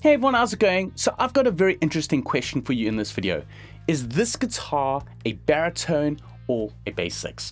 Hey everyone, how's it going? So I've got a very interesting question for you in this video. Is this guitar a baritone or a bass 6?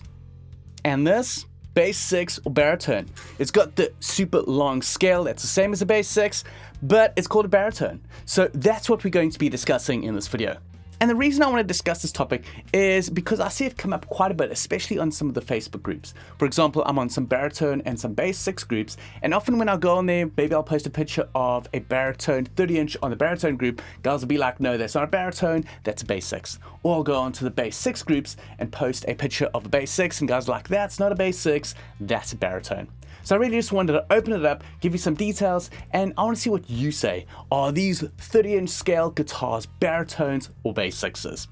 And this, bass 6 or baritone, it's got the super long scale that's the same as a bass 6, but it's called a baritone. So that's what we're going to be discussing in this video. And the reason I want to discuss this topic is because I see it come up quite a bit, especially on some of the Facebook groups. For example, I'm on some baritone and some bass 6 groups, and often when I go on there, maybe I'll post a picture of a baritone 30-inch on the baritone group. Guys will be like, no, that's not a baritone, that's a bass 6. Or I'll go on to the bass 6 groups and post a picture of a bass 6, and guys are like, that's not a bass 6, that's a baritone. So I really just wanted to open it up, give you some details, and I want to see what you say. Are these 30-inch scale guitars baritones or bass 6s?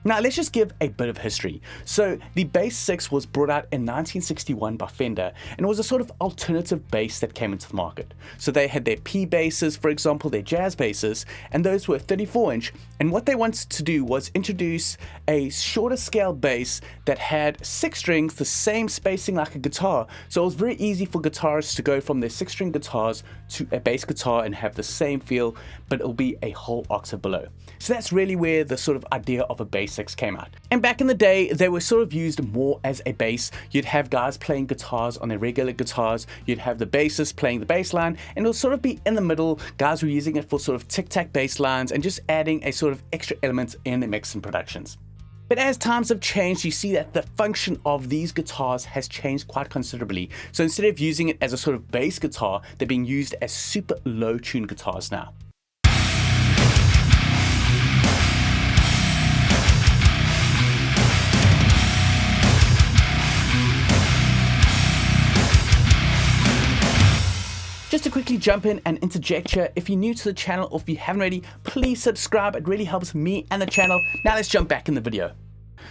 Now let's just give a bit of history. So the bass 6 was brought out in 1961 by Fender, and it was a sort of alternative bass that came into the market. So they had their P basses, for example, their jazz basses, and those were 34-inch. And what they wanted to do was introduce a shorter scale bass that had 6 strings, the same spacing like a guitar. So it was very easy for guitarists to go from their 6-string guitars to a bass guitar and have the same feel, but it'll be a whole octave below. So that's really where the sort of idea of a bass 6 came out. And back in the day, they were sort of used more as a bass. You'd have guys playing guitars on their regular guitars, you'd have the bassist playing the bass line, and it'll sort of be in the middle. Guys were using it for sort of tic-tac bass lines and just adding a sort of extra element in their mix and productions. But as times have changed, you see that the function of these guitars has changed quite considerably. So instead of using it as a sort of bass guitar, they're being used as super low tuned guitars now. Just to quickly jump in and interject here, if you're new to the channel or if you haven't already, please subscribe. It really helps me and the channel. Now let's jump back in the video.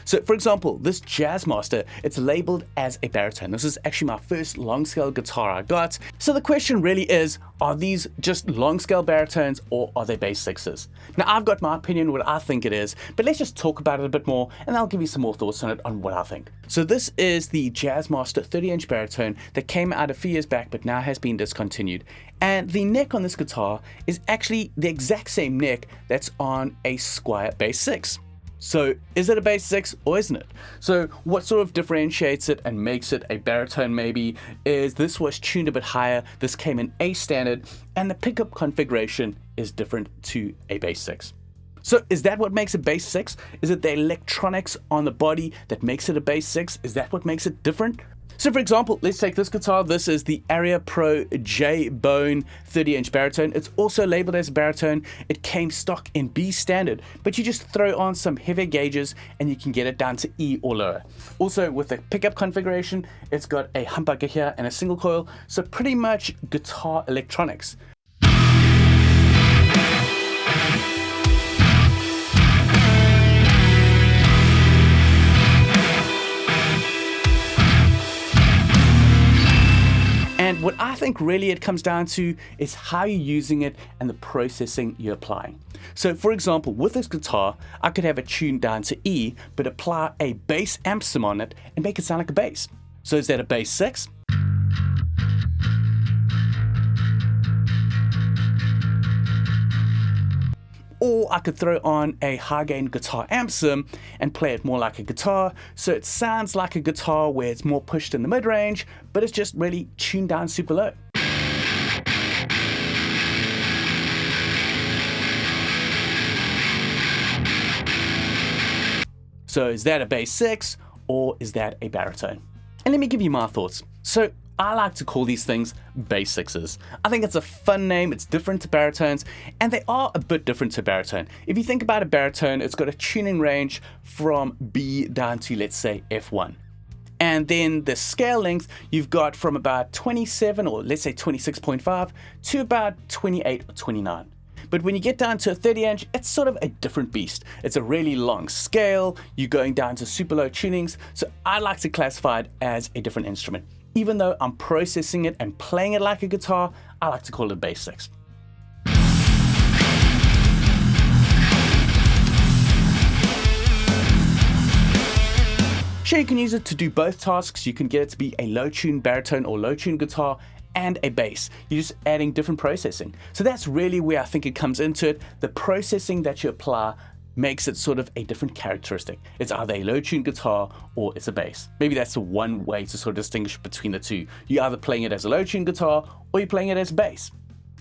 So for example, this Jazzmaster, it's labeled as a baritone. This is actually my first long scale guitar I got. So the question really is, are these just long scale baritones or are they bass 6s? Now I've got my opinion what I think it is, but let's just talk about it a bit more and I'll give you some more thoughts on it on what I think. So this is the Jazzmaster 30-inch baritone that came out a few years back but now has been discontinued. And the neck on this guitar is actually the exact same neck that's on a Squier bass 6. So is it a bass 6 or isn't it? So what sort of differentiates it and makes it a baritone maybe is this was tuned a bit higher, this came in A standard, and the pickup configuration is different to a bass 6. So is that what makes it bass 6? Is it the electronics on the body that makes it a bass 6? Is that what makes it different? So for example, let's take this guitar. This is the Aria Pro J-Bone 30-inch baritone. It's also labeled as a baritone. It came stock in B standard, but you just throw on some heavier gauges and you can get it down to E or lower. Also with the pickup configuration, it's got a humbucker here and a single coil, so pretty much guitar electronics. And what I think really it comes down to is how you're using it and the processing you're applying. So for example, with this guitar, I could have it tuned down to E, but apply a bass amp sim on it and make it sound like a bass. So is that a bass 6? Or I could throw on a high gain guitar amp sim and play it more like a guitar, so it sounds like a guitar where it's more pushed in the mid-range, but it's just really tuned down super low. So is that a bass 6 or is that a baritone? And let me give you my thoughts. So I like to call these things bass 6s. I think it's a fun name, it's different to baritones, and they are a bit different to baritone. If you think about a baritone, it's got a tuning range from B down to, let's say, F1. And then the scale length, you've got from about 27 or let's say 26.5 to about 28 or 29. But when you get down to a 30-inch, it's sort of a different beast. It's a really long scale, you're going down to super low tunings, so I like to classify it as a different instrument. Even though I'm processing it and playing it like a guitar, I like to call it a bass 6. Sure, you can use it to do both tasks. You can get it to be a low-tuned baritone or low-tuned guitar and a bass. You're just adding different processing. So that's really where I think it comes into it. The processing that you apply makes it sort of a different characteristic. It's either a low-tuned guitar or it's a bass. Maybe that's the one way to sort of distinguish between the two. You're either playing it as a low-tuned guitar or you're playing it as a bass.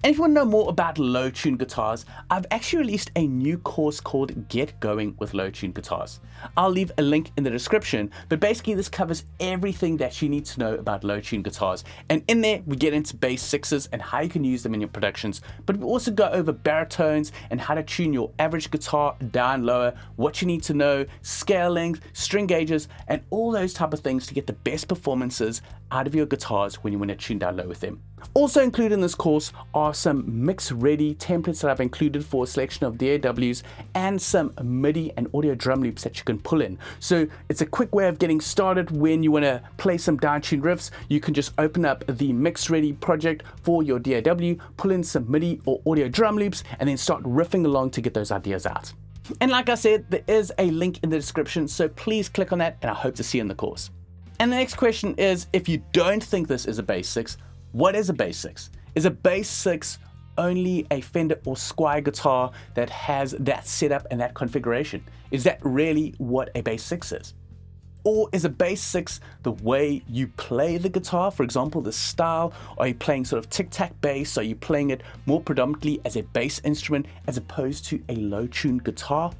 And if you want to know more about low-tuned guitars, I've actually released a new course called Get Going with Low-Tuned Guitars. I'll leave a link in the description, but basically this covers everything that you need to know about low-tuned guitars. And in there, we get into bass sixes and how you can use them in your productions, but we also go over baritones and how to tune your average guitar down lower, what you need to know, scale length, string gauges, and all those type of things to get the best performances out of your guitars when you want to tune down low with them. Also included in this course are some mix-ready templates that I've included for a selection of DAWs and some MIDI and audio drum loops that you can pull in. So it's a quick way of getting started when you want to play some down-tuned riffs. You can just open up the mix-ready project for your DAW, pull in some MIDI or audio drum loops, and then start riffing along to get those ideas out. And like I said, there is a link in the description, so please click on that, and I hope to see you in the course. And the next question is, if you don't think this is a bass 6, what is a bass 6? Is a bass 6 only a Fender or Squier guitar that has that setup and that configuration? Is that really what a bass 6 is? Or is a bass 6 the way you play the guitar? For example, the style. Are you playing sort of tic-tac bass? Are you playing it more predominantly as a bass instrument as opposed to a low-tuned guitar?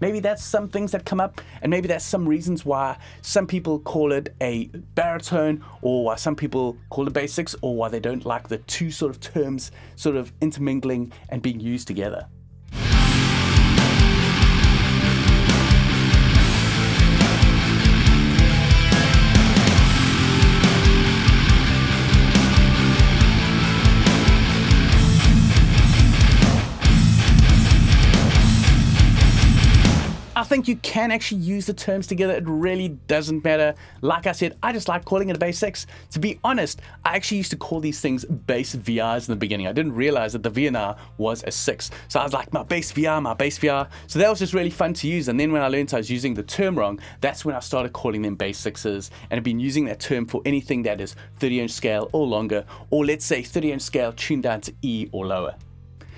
Maybe that's some things that come up, and maybe that's some reasons why some people call it a baritone, or why some people call it bass 6, or why they don't like the two sort of terms sort of intermingling and being used together. I think you can actually use the terms together. It really doesn't matter. Like I said, I just like calling it a bass 6. To be honest, I actually used to call these things bass VRs in the beginning. I didn't realize that the VNR was a 6. So I was like, my bass VR, my bass VR. So that was just really fun to use. And then when I learned I was using the term wrong, that's when I started calling them bass 6s. And I've been using that term for anything that is 30-inch scale or longer, or let's say 30-inch scale tuned down to E or lower.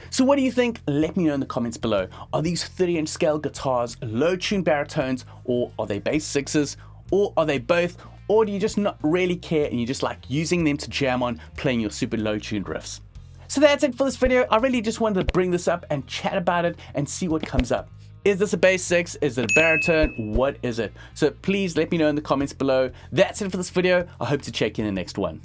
So what do you think? Let me know in the comments below. Are these 30-inch scale guitars low-tuned baritones, or are they bass 6s, or are they both, or do you just not really care and you just like using them to jam on playing your super low-tuned riffs? So that's it for this video. I really just wanted to bring this up and chat about it and see what comes up. Is this a bass 6? Is it a baritone? What is it? So please let me know in the comments below. That's it for this video. I hope to check you in the next one.